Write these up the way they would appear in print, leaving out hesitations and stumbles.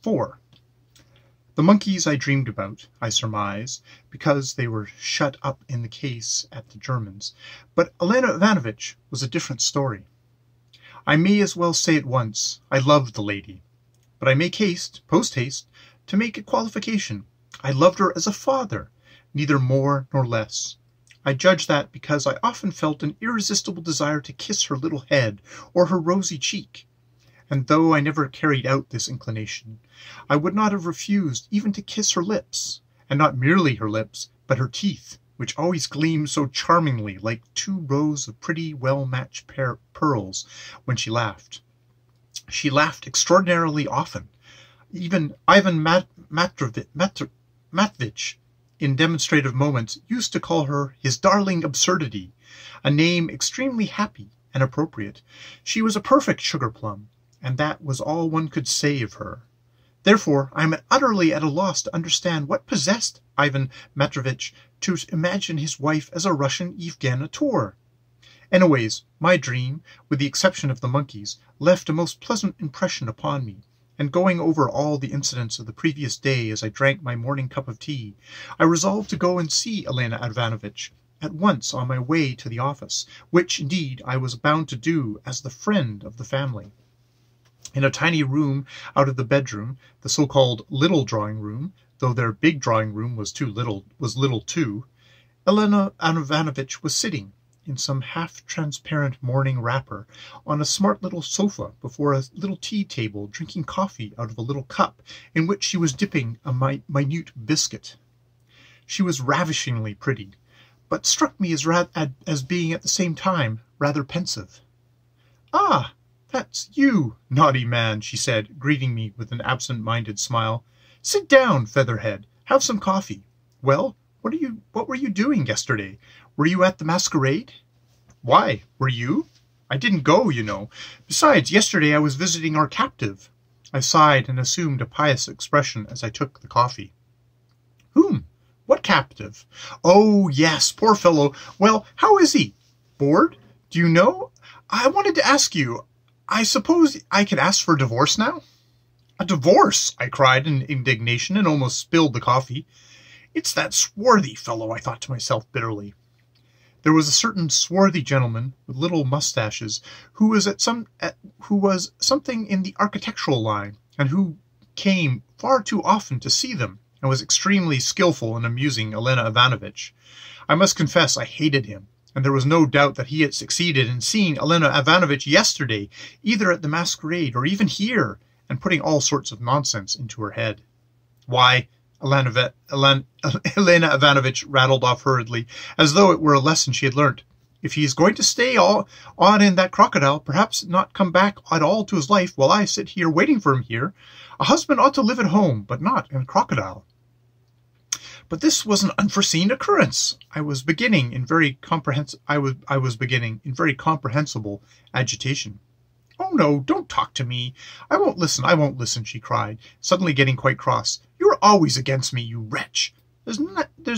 4. The monkeys I dreamed about, I surmise, because they were shut up in the case at the Germans. But Elena Ivanovich was a different story. I may as well say at once, I loved the lady. But I make haste, post-haste, to make a qualification. I loved her as a father, neither more nor less. I judge that because I often felt an irresistible desire to kiss her little head or her rosy cheek. And though I never carried out this inclination, I would not have refused even to kiss her lips, and not merely her lips, but her teeth, which always gleamed so charmingly like 2 rows of pretty, well-matched pearls when she laughed. She laughed extraordinarily often. Even Ivan Matveitch, in demonstrative moments, used to call her his darling absurdity, a name extremely happy and appropriate. She was a perfect sugar plum, and that was all one could say of her. Therefore, I am utterly at a loss to understand what possessed Ivan Matveitch to imagine his wife as a Russian Evgenia Tor. Anyways, my dream, with the exception of the monkeys, left a most pleasant impression upon me, and going over all the incidents of the previous day as I drank my morning cup of tea, I resolved to go and see Elena Ivanovich at once on my way to the office, which, indeed, I was bound to do as the friend of the family. In a tiny room out of the bedroom, the so-called little drawing-room, though their big drawing-room was little too, Elena Ivanovich was sitting, in some half-transparent morning wrapper, on a smart little sofa before a little tea-table, drinking coffee out of a little cup, in which she was dipping a minute biscuit. She was ravishingly pretty, but struck me as being at the same time rather pensive. "Ah, that's you, naughty man," she said, greeting me with an absent-minded smile. "Sit down, Featherhead. Have some coffee. Well, what were you doing yesterday? Were you at the masquerade?" "Why, were you? I didn't go, you know. Besides, yesterday I was visiting our captive." I sighed and assumed a pious expression as I took the coffee. "Whom? What captive?" "Oh, yes, poor fellow. Well, how is he? Bored? Do you know? I wanted to ask you, I suppose I can ask for a divorce now?" "A divorce?" I cried in indignation and almost spilled the coffee. "It's that swarthy fellow," I thought to myself bitterly. There was a certain swarthy gentleman with little mustaches who was something in the architectural line, and who came far too often to see them, and was extremely skilful in amusing Elena Ivanovich. I must confess I hated him, and there was no doubt that he had succeeded in seeing Elena Ivanovich yesterday, either at the masquerade or even here, and putting all sorts of nonsense into her head. "Why," Elena Ivanovich rattled off hurriedly, as though it were a lesson she had learnt, "if he is going to stay on in that crocodile, perhaps not come back at all to his life while I sit here waiting for him here. A husband ought to live at home, but not in a crocodile." But this was an unforeseen occurrence. I was beginning in very comprehensible agitation. "Oh, no, don't talk to me. I won't listen, she cried, suddenly getting quite cross. "You are always against me, you wretch. There's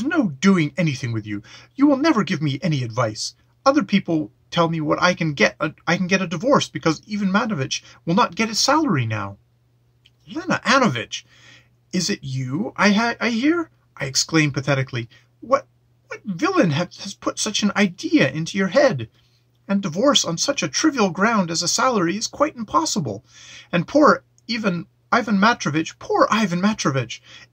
no doing anything with you. You will never give me any advice. Other people tell me what I can get a divorce because Ivan Matveitch will not get his salary now." "Elena Ivanovich, is it you I hear?" I exclaimed pathetically. What villain has put such an idea into your head? And divorce on such a trivial ground as a salary is quite impossible. And poor Ivan Matveitch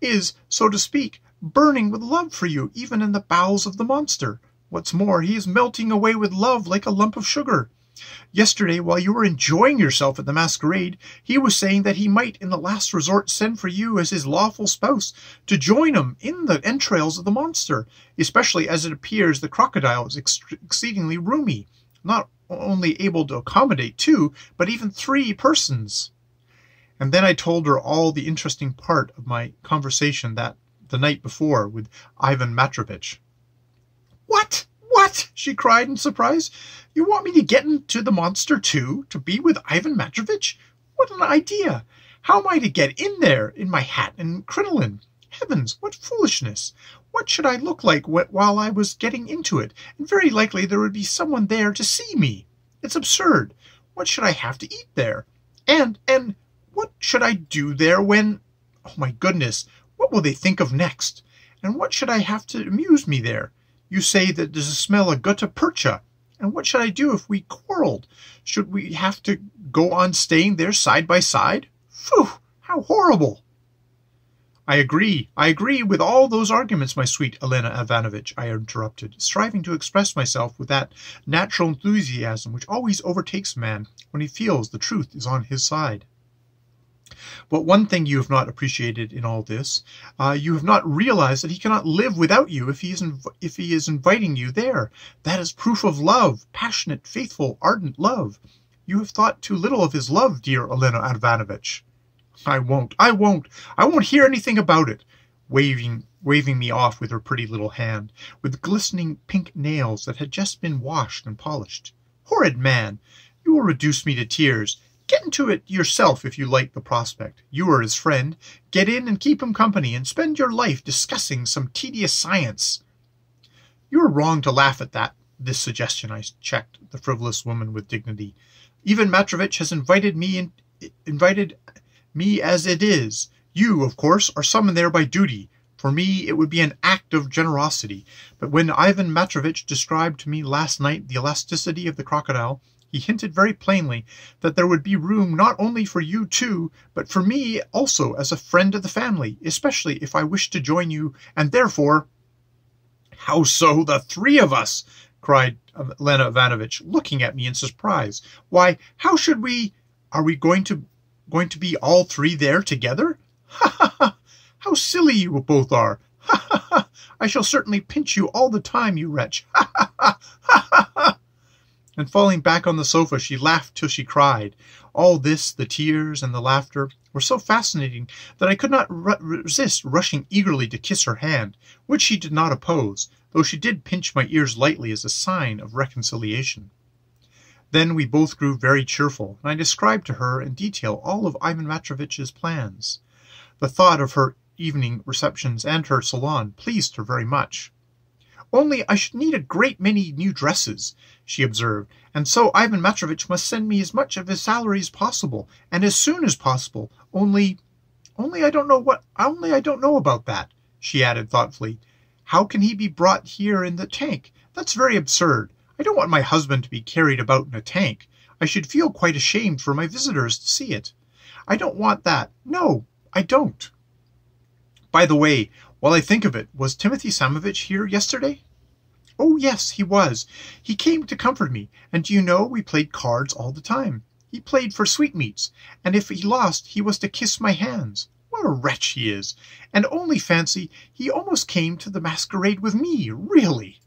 is, so to speak, burning with love for you, even in the bowels of the monster. What's more, he is melting away with love like a lump of sugar. Yesterday, while you were enjoying yourself at the masquerade, he was saying that he might in the last resort send for you as his lawful spouse to join him in the entrails of the monster, especially as it appears the crocodile is exceedingly roomy, not only able to accommodate 2, but even 3 persons. And then I told her all the interesting part of my conversation the night before with Ivan Matveitch. What? She cried in surprise. "You want me to get into the monster too, to be with Ivan Matveitch? What an idea! How am I to get in there, in my hat and crinoline? Heavens, what foolishness! What should I look like while I was getting into it? And very likely there would be someone there to see me. It's absurd. What should I have to eat there? And What should I do there when... Oh, my goodness, what will they think of next? And what should I have to amuse me there? You say that there's a smell of gutta percha. And what should I do if we quarreled? Should we have to go on staying there side by side? Phew, how horrible! I agree with all those arguments, my sweet Elena Ivanovitch, I interrupted, striving to express myself with that natural enthusiasm which always overtakes man when he feels the truth is on his side. But one thing you have not appreciated in all this, you have not realized that he cannot live without you if he is inviting you there. That is proof of love, passionate, faithful, ardent love. You have thought too little of his love, dear Elena Ivanovitch. I won't hear anything about it, waving me off with her pretty little hand, with glistening pink nails that had just been washed and polished. Horrid man, you will reduce me to tears. Get into it yourself if you like the prospect. You are his friend. Get in and keep him company, and spend your life discussing some tedious science. You are wrong to laugh at this suggestion, I checked the frivolous woman with dignity. Ivan Matrovich has invited me as it is. You, of course, are summoned there by duty. For me, it would be an act of generosity. But when Ivan Matrovich described to me last night the elasticity of the Crcdl, he hinted very plainly that there would be room not only for you two, but for me also as a friend of the family, especially if I wished to join you, and therefore... How so, the three of us? Cried Elena Ivanovitch, looking at me in surprise. Why, how should we... Are we going to be all three there together? Ha ha ha! How silly you both are! Ha ha ha! I shall certainly pinch you all the time, you wretch! Ha ha ha! Ha ha ha! And falling back on the sofa, she laughed till she cried. All this, the tears and the laughter, were so fascinating that I could not resist rushing eagerly to kiss her hand, which she did not oppose, though she did pinch my ears lightly as a sign of reconciliation. Then we both grew very cheerful, and I described to her in detail all of Ivan Matrovich's plans. The thought of her evening receptions and her salon pleased her very much. Only I should need a great many new dresses, she observed, and so Ivan Matrovich must send me as much of his salary as possible, and as soon as possible. Only I don't know about that, she added thoughtfully. How can he be brought here in the tank? That's very absurd. I don't want my husband to be carried about in a tank. I should feel quite ashamed for my visitors to see it. I don't want that. No, I don't. By the way, while I think of it, was Timothy Samovich here yesterday? Oh, yes, he was. He came to comfort me, and do you know, we played cards all the time. He played for sweetmeats, and if he lost, he was to kiss my hands. What a wretch he is! And only fancy, he almost came to the masquerade with me, really.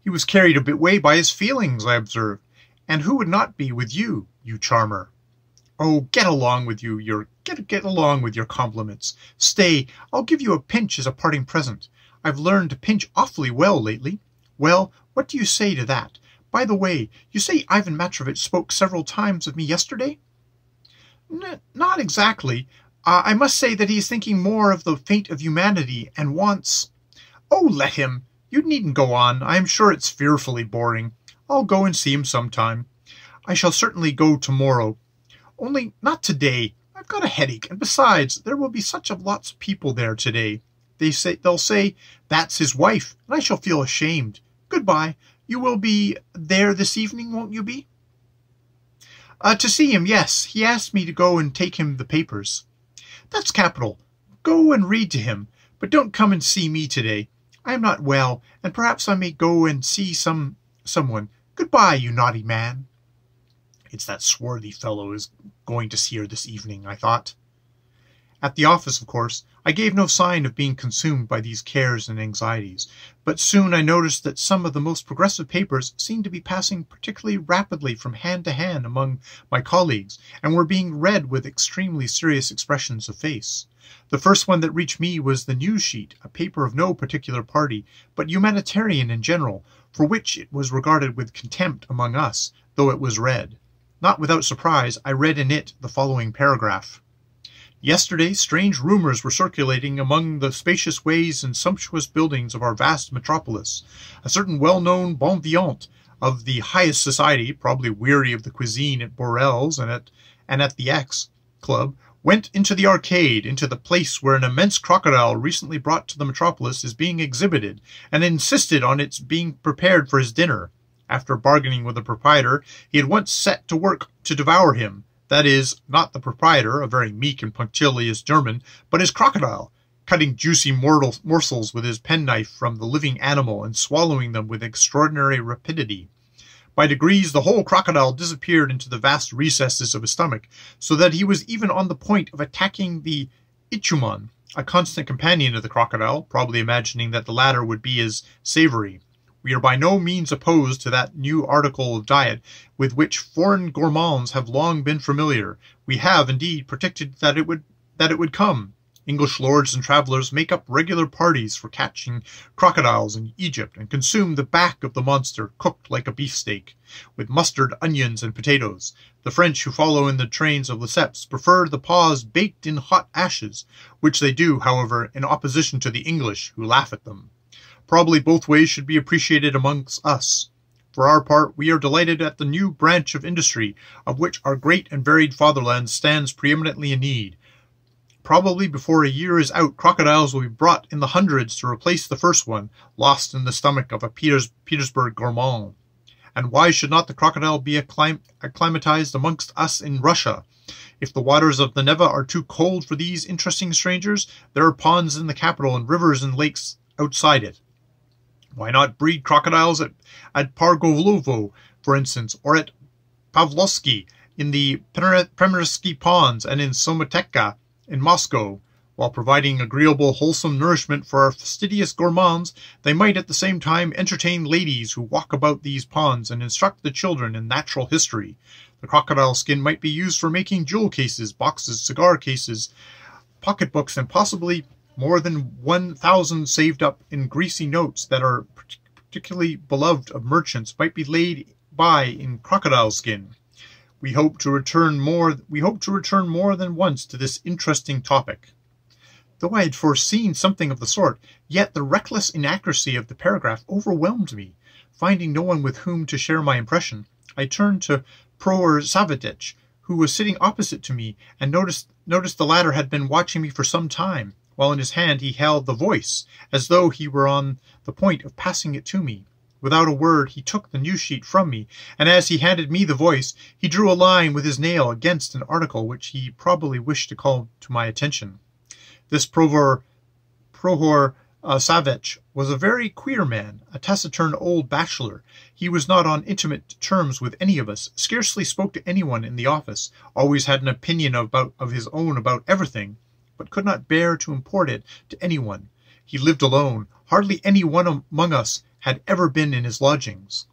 He was carried a bit away by his feelings, I observed. And who would not be with you, you charmer? Oh, get along with you, get along with your compliments. Stay, I'll give you a pinch as a parting present. I've learned to pinch awfully well lately. Well, what do you say to that? By the way, you say Ivan Matrovich spoke several times of me yesterday? Not exactly. I must say that he is thinking more of the fate of humanity and wants... Oh, let him. You needn't go on. I am sure it's fearfully boring. I'll go and see him sometime. I shall certainly go tomorrow. Only not today. I've got a headache, and besides, there will be such lots of people there today. They'll say, that's his wife, and I shall feel ashamed. Goodbye. You will be there this evening, won't you be? To see him, yes. He asked me to go and take him the papers. That's capital. Go and read to him, but don't come and see me today. I am not well, and perhaps I may go and see someone. Goodbye, you naughty man. It's that swarthy fellow is going to see her this evening, I thought. At the office, of course, I gave no sign of being consumed by these cares and anxieties, but soon I noticed that some of the most progressive papers seemed to be passing particularly rapidly from hand to hand among my colleagues, and were being read with extremely serious expressions of face. The first one that reached me was the news sheet, a paper of no particular party, but humanitarian in general, for which it was regarded with contempt among us, though it was read. Not without surprise, I read in it the following paragraph. Yesterday, strange rumors were circulating among the spacious ways and sumptuous buildings of our vast metropolis. A certain well-known bon vivant of the highest society, probably weary of the cuisine at Borel's and at the X, Club went into the arcade, into the place where an immense crocodile recently brought to the metropolis is being exhibited, and insisted on its being prepared for his dinner. After bargaining with the proprietor, he at once set to work to devour him. That is, not the proprietor, a very meek and punctilious German, but his crocodile, cutting juicy morsels with his penknife from the living animal and swallowing them with extraordinary rapidity. By degrees, the whole crocodile disappeared into the vast recesses of his stomach, so that he was even on the point of attacking the ichumon, a constant companion of the crocodile, probably imagining that the latter would be as savory. We are by no means opposed to that new article of diet with which foreign gourmands have long been familiar. We have, indeed, predicted that it would come. English lords and travellers make up regular parties for catching crocodiles in Egypt and consume the back of the monster cooked like a beefsteak, with mustard, onions, and potatoes. The French, who follow in the trains of Lesseps, prefer the paws baked in hot ashes, which they do, however, in opposition to the English, who laugh at them. Probably both ways should be appreciated amongst us. For our part, we are delighted at the new branch of industry, of which our great and varied fatherland stands preeminently in need. Probably before a year is out, crocodiles will be brought in the hundreds to replace the first one, lost in the stomach of a Petersburg gourmand. And why should not the crocodile be acclimatized amongst us in Russia? If the waters of the Neva are too cold for these interesting strangers, there are ponds in the capital and rivers and lakes outside it. Why not breed crocodiles at Pargolovo, for instance, or at Pavlovsky, in the Premersky ponds, and in Somotekka, in Moscow? While providing agreeable, wholesome nourishment for our fastidious gourmands, they might at the same time entertain ladies who walk about these ponds and instruct the children in natural history. The crocodile skin might be used for making jewel cases, boxes, cigar cases, pocketbooks, and possibly more than 1,000 saved up in greasy notes that are particularly beloved of merchants might be laid by in crocodile skin. We hope to return more than once to this interesting topic. Though I had foreseen something of the sort, yet the reckless inaccuracy of the paragraph overwhelmed me. Finding no one with whom to share my impression, I turned to Prohor Savitch, who was sitting opposite to me, and noticed the latter had been watching me for some time, while in his hand he held the Voice, as though he were on the point of passing it to me. Without a word, he took the news sheet from me, and as he handed me the Voice, he drew a line with his nail against an article which he probably wished to call to my attention. This Prohor Savitch was a very queer man, a taciturn old bachelor. He was not on intimate terms with any of us, scarcely spoke to anyone in the office, always had an opinion of his own about everything, but could not bear to import it to anyone. He lived alone. Hardly any one among us had ever been in his lodgings.